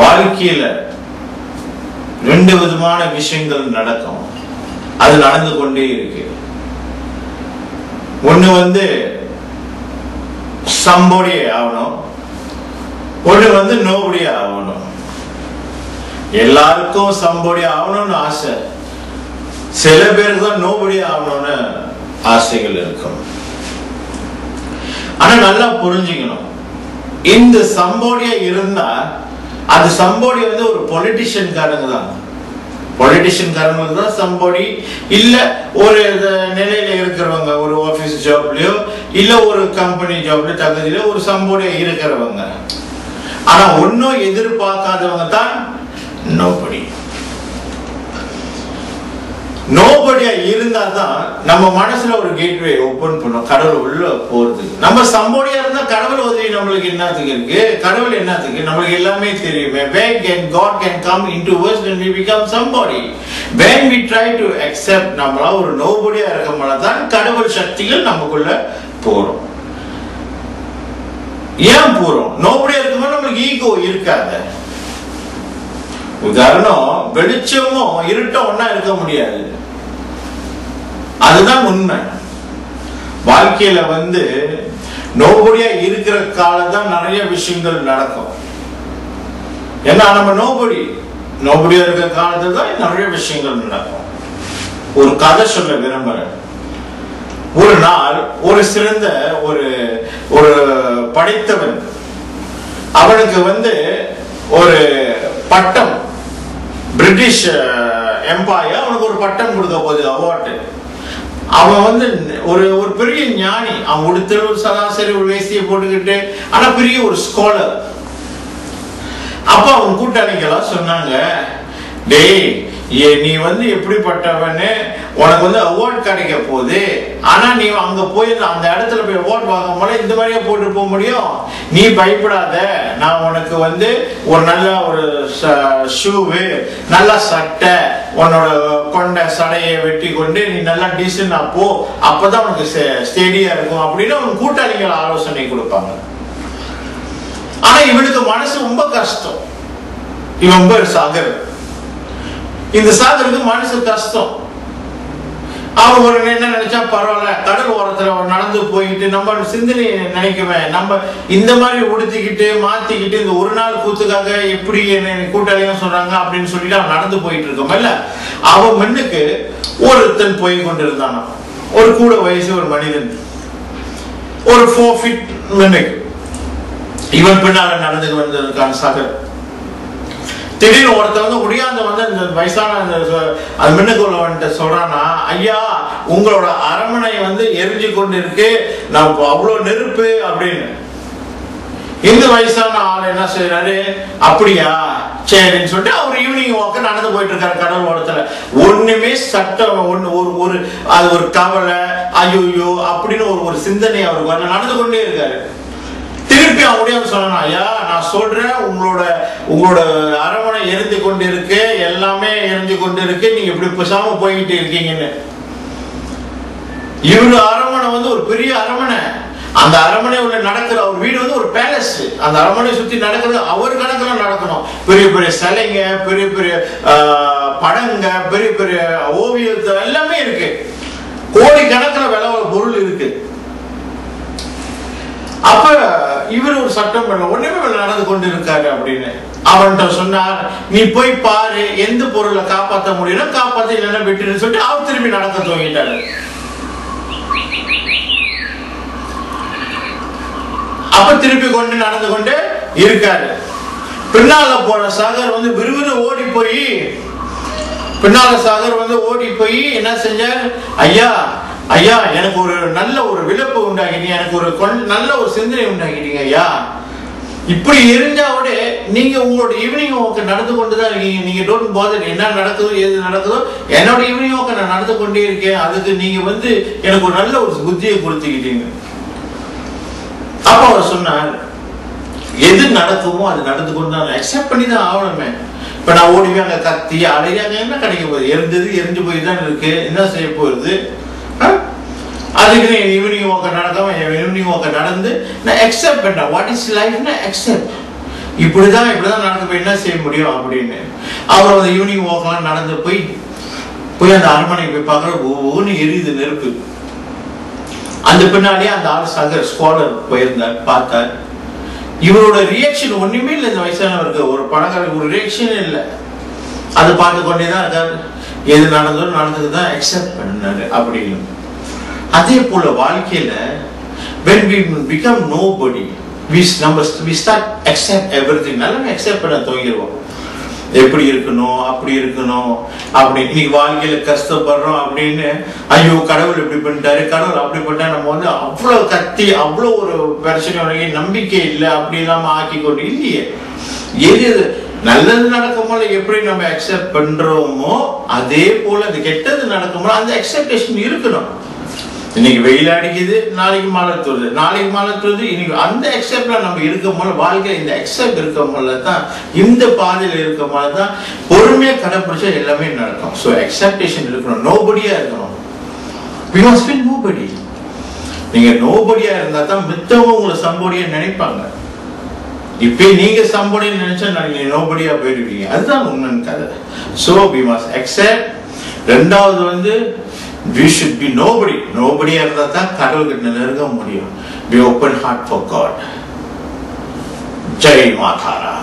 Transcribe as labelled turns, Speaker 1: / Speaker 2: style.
Speaker 1: வாழ்க்கையில ரெண்டு விதமான விஷயங்கள் நடக்கும். அது நடந்து கொண்டே இருக்கு. ஒண்ணு somebody ஆகணும், ஒண்ணு nobody ஆகணும். எல்லாருக்கும் somebody ஆகணும்னு ஆசை, சில பேருக்கு தான் nobody ஆகணும்னு ஆசைகள் இருக்கும். ஆனா நல்லா புரிஞ்சுக்கணும், இந்த somebody இருந்தா அது somebody ஒரு பொலிட்டிஷியன் காரங்க தான். பொலிட்டிஷியன் காரங்களுக்கு தான் somebody, இல்ல ஒரு நிலையில இருக்கிறவங்க, ஒரு ஆபீஸ் ஜாப்லயோ இல்ல ஒரு கம்பெனி ஜாப்ல தகுதியில ஒரு somebody இருக்கிறவங்க. ஆனா ஒன்னும் எதிர்பார்க்காதவங்க தான் nobody. நோபடியா இருந்தா தான் நம்ம மனசுல ஒரு கேட்வே ஓபன் பண்ணும் கடவுள் உள்ள போறதுக்கு. நம்ம சம்போடியா இருந்தா கடவுள் உதவி நம்மளுக்கு என்னத்துக்கு இருக்கு? கடவுள் என்னத்துக்கு? நம்மளுக்கு எல்லாமே தெரியுமே. When can God can come into us when we become somebody? When we try to accept நம்மளா ஒரு நோபடியா இருக்கமால தான் கடவுள் சக்திகள் நமக்குள்ள போறோம். ஏன் போறோம்? நோபடியா இருக்கும்போது நம்மளுக்கு ஈகோ இருக்காது. உதாரணம், வெளிச்சமும் இருட்டும் ஒன்னா இருக்க முடியாது. அதுதான் உண்மை. வாழ்க்கையில நோபடியா இருக்கிற காலம் தான் நிறைய விஷயங்கள் நடக்கும். ஏன்னா நம்ம நோபடியா இருக்கிற காலத்துல தான் நிறைய விஷயங்கள் நடக்கும். ஒரு கதை சொல்ல விரும்புறேன். ஒரு நாள் ஒரு சிறந்த ஒரு படித்தவன், அவனுக்கு ஒரு பட்டம், பிரிட்டிஷ் எம்பையர் அவனுக்கு ஒரு பட்டம் கொடுக்க போகுது, அவார்டு. அவன் ஒரு பெரிய ஞானி. அவன் உடுத்துற ஒரு சராசரி ஒரு வேஷ்டியை போட்டுக்கிட்டு, ஆனா பெரிய ஒரு ஸ்காலர். அப்ப அவன் கூட்டாளிகளா சொன்னாங்க, டேய் நீ எப்படிப்பட்டவன்னு, உனக்கு அவார்டு கிடைக்க போகுது. ஆனா நீ அங்க போய் அந்த இடத்துல போய் அவார்டு வாங்க போல இந்த மாதிரியே போட்டு போக முடியும். நீ பயப்படாத, நான் உனக்கு ஒரு நல்ல ஒரு ஷூவு, நல்ல சட்டை, உன்னோட கொண்ட சடையை வெட்டி கொண்டு நீ நல்லா டீசென்டா போ, அப்பதான் உனக்கு ஸ்டேடியா இருக்கும் அப்படின்னு அவன் கூட்டாளிகள் ஆலோசனை கொடுப்பாங்க. ஆனா இவனுக்கு மனசு ரொம்ப கஷ்டம். இவன் பேர் சாகர். இந்த சாகருக்கு மனசு கஷ்டம். அவன் ஒரு என்ன நினைச்சா, பரவாயில்ல, கடல் ஓரத்துல நடந்து போயிட்டு நம்ம சிந்தனை நினைக்குவேன், நம்ம இந்த மாதிரி உடுத்திக்கிட்டு மாத்திக்கிட்டு இந்த ஒரு நாள் கூத்துக்காக எப்படி என்ன கூட்டாளியும் சொல்றாங்க அப்படின்னு சொல்லிட்டு அவன் நடந்து போயிட்டு இருக்கோம் இல்ல. அவன் மண்ணுக்கு ஒருத்தன் போய் கொண்டிருந்தான். ஒரு கூட வயசு ஒரு மனிதன், ஒரு 4 feet மண்ணுக்கு. இவன் பின்னால நடந்து வந்திருக்கான் சாகர். திடீர்னு ஒருத்தவங்க முடியாத இந்த வயசான அது மின்னுக்குள்ள சொல்றானா, ஐயா உங்களோட அரண்மனை எரிஞ்சு கொண்டு இருக்கு, நான் அவ்வளவு நெருப்பு அப்படின்னு. இந்த வயசான ஆள் என்ன செய்யறாரு, அப்படியா சரின்னு சொல்லிட்டு அவர் ஈவினிங் வாக்க நடந்து போயிட்டு இருக்காரு கடல் ஓரத்துல. ஒண்ணுமே சட்டம் ஒரு அது ஒரு கவலை, ஐயோ அப்படின்னு ஒரு சிந்தனை அவருக்கு நடந்து கொண்டே இருக்காரு. திருப்பி அவங்களுடைய சொன்னா, ஐயா நான் சொல்றேன், உங்களோட அரண்மனை எரிந்து கொண்டு இருக்கு, எல்லாமே எரிஞ்சு கொண்டு இருக்கு, நீங்க இப்படி பேசாம போய்கிட்டு இருக்கீங்கன்னு. இவரு அரண்மனை ஒரு பெரிய அரண்மனை. அந்த அரண்மனை உள்ள நடக்கிற அவர் வீடு ஒரு பேலஸ். அந்த அரண்மனை சுத்தி நடக்கிறது அவர் கணக்குல நடக்கணும். பெரிய பெரிய சிலைங்க, பெரிய பெரிய படங்க, பெரிய பெரிய ஓவியத்தை எல்லாமே இருக்கு. கோடி கணக்குல விலை பொருள் இருக்கு. அப்ப இவர் ஒரு சட்டம் பண்ண ஒண்ணுமே நடந்து கொண்டு இருக்காரு அப்படின்னு அவன்கிட்ட சொன்னார், நீ போய் பாரு, எந்த பொருளை காப்பாற்ற முடியும் காப்பாற்ற, இல்லைன்னா விட்டுன்னு சொல்லிட்டு அவர் திரும்பி நடக்க துவங்கிட்டாரு. அப்ப திருப்பி கொண்டு நடந்து கொண்டு இருக்காரு. பின்னால போன சாகர் விறுவிறு ஓடி போய், பின்னால சாகர் ஓடி போய் என்ன செஞ்சார், ஐயா ஐயா எனக்கு ஒரு நல்ல ஒரு விளப்பு உண்டாக்கிட்டீங்க, எனக்கு ஒரு நல்ல ஒரு சிந்தனை உண்டாக்கிட்டீங்க ஐயா. இப்படி இருந்தாவோட நீங்க உங்களோட ஈவினிங் வாக்க நடந்து கொண்டுதான் இருக்கீங்க. நீங்க டோன்ட் பாதர், என்ன நடக்குதோ எது நடக்குதோ, என்னோட ஈவினிங் வாக்க நான் நடந்து கொண்டே இருக்கேன். அதுக்கு நீங்க எனக்கு ஒரு நல்ல ஒரு புத்தியை கொடுத்துக்கிட்டீங்க. அப்ப அவர் சொன்னார், எது நடக்குமோ அது நடந்து கொண்டு தான் அக்செப்ட் பண்ணி தான் ஆகணுமே. இப்ப நான் ஓடிவே அங்க கத்தி அடையாங்க என்ன கிடைக்க போகுது? எரிஞ்சது எரிஞ்சு போய் தான் இருக்கு, என்ன செய்ய போகுது? அதுக்கு ஈவினிங் வாக்க நடக்காம ஈவினிங் வாக்க நடந்து நான் அக்செப்ட் பண்றேன். வாட் இஸ் லைஃப்னா அக்செப்ட். இப்படிதான் நடக்க என்ன செய்ய முடியும் அப்படின்னு அவர் அந்த ஈவினிங் வாக்லாம் நடந்து போய் அந்த அரண்மனை போய் பார்க்குற ஒவ்வொன்று எரியுது நெருப்பு. அந்த பின்னாடியே அந்த ஆள் ஸ்குவாடர் போயிருந்தார், பார்த்தார். இவரோட ரியாக்ஷன் ஒண்ணுமே இல்லை. இந்த வயசானவருக்கு ஒரு பணக்காரருக்கு ஒரு ரியாக்ஷன் இல்லை. அதை பார்த்து கொண்டேதான் இருக்காரு. எது நடந்ததுதான் அக்செப்ட் பண்ணாரு அப்படின்னு. அதே போல வாழ்க்கையில when we become nobody, we start accept everything. நல்லா அக்செப்ட் பண்ண துவங்கிடுவோம். எப்படி இருக்கணும், அப்படி இருக்கணும் அப்படி. இன்னைக்கு வாழ்க்கையில கஷ்டப்படுறோம் அப்படின்னு, ஐயோ கடவுள் இப்படி பண்ணிட்டாரு, கடவுள் அப்படி பண்ணிட்டா, நம்ம அவ்வளவு கத்தி அவ்வளவு ஒரு பிரச்சனை, நம்பிக்கை இல்லை அப்படி இல்லாம ஆக்கி கொண்டு இல்லையே. எது நல்லது நடக்குமோ எப்படி நம்ம அக்செப்ட் பண்றோமோ அதே போல அது கெட்டது நடக்குமோ அந்த அக்செப்டேஷன் இருக்கணும். இன்னைக்கு வெயில் அடிக்குது, நாளைக்கு மழை தூருது, இன்னைக்கு அந்த அக்செப்ட்ல நம்ம இருக்கும் போது வாழ்க்கை இந்த அக்செப்ட் இருக்கும் போதுதான், இந்த பாதையில இருக்கும் போதுதான் பொறுமையா கடைபிடிச்சா எல்லாமே நடக்கும். ஸோ அக்செப்டேஷன் இருக்கணும், நோபடியா இருக்கணும். We must be nobody. நீங்க நோபடியா இருந்தா தான் மித்தவங்க உங்களை சம்போடியா நினைப்பாங்க. இப்ப நீங்க சம்போடின்னு நினைச்சா நீங்க நோபடியா போயிடுவீங்க. அதுதான் உண்மைன்னு கதை. So we must accept. ரெண்டாவது we should be nobody. நோபடியா இருந்தா தான் கடவுள்கிட்ட நெருங்க முடியும். Be open heart for God. Jai மாதாரா.